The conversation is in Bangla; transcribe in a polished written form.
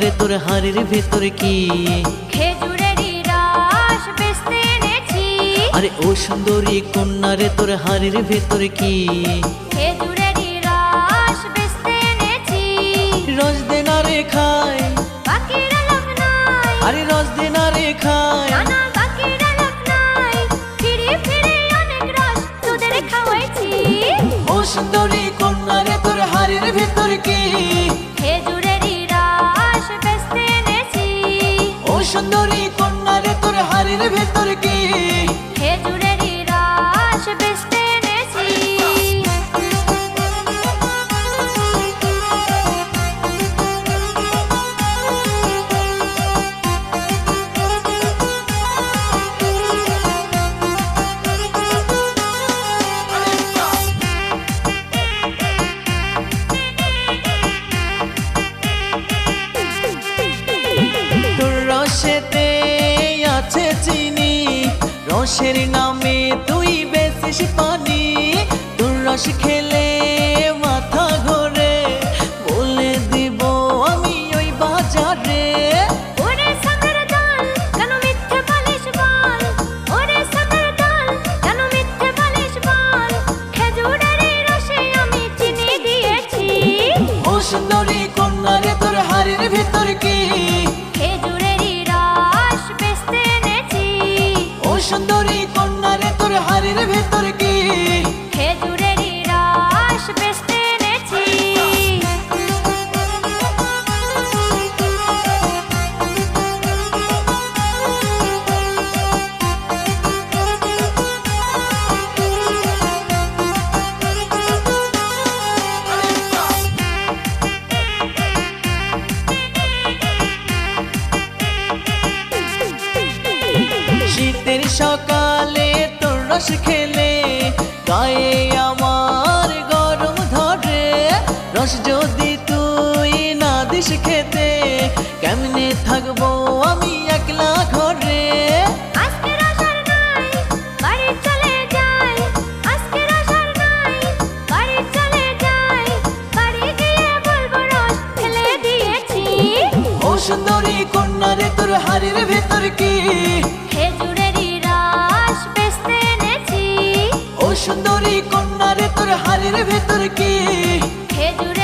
রে তোর হাড়ির ভেতর কি? খেজুরেরই রস বেচতে এনেছি। আরে ও সুন্দরী কন্যা রে তোর হাড়ির ভেতর কি? খেজুরেরই রস বেচতে এনেছি। রস দে না রে খাই, বাকিরা লোক নাই। আরে রস দে না রে খাই। না না বাকিরা লোক নাই। ফিরে ফিরে অনেক রস তোদের খাওয়াইছি। ও সুন্দরী কন্যা রে তোর হাড়ির ভেতর কি? খেজুরেরই রস বেচতে এনেছি। ও সুন্দরী কন্যা রে তোর হাড়ির ভেতর কি? খেজুরেরই রস বেচতে এনেছি। তোর রসেতে আছে চিনি, রসের নামে তুই বেচিস পানি। তোর রস খেলে মাথা ঘোরে, বলে দিব আমি ওই বাজারে। ওরে সাদের দল কেন মিথ্যে বলিস বল? ওরে সাদের দল কেন মিথ্যে বলিস বল? খেজুরেরই রসে আমি চিনি দিয়েছি। ও সুন্দরী কন্যা রে তোর হাড়ির ভেতর কি? খেজুরেরই রস বেচতে এনেছি। ও সুন্দরী কন্যা রে তোর হাড়ির ভেতর কি? খেজুরেরই রস বেচতে এনেছি। শীতের সকালে তোর রস খেলে গায়ে আমার গরম ধরে। রস যদি তুই না দিস খেতে, কেমনে থাকবো আমি একলা ঘরে। আজকে রস আর নাই, বাড়ি চলে যাই। আজকে রস আর নাই, বাড়ি চলে যাই। বাড়ি গিয়ে বলবো রস ফেলে দিয়েছি। ও সুন্দরী কন্যা রে তোর হাড়ির ভেতর কি? খেজুরেরই রস বেচতে এনেছি। ও সুন্দরী কন্যা রে তোর হাড়ির ভেতর কি? খেজুর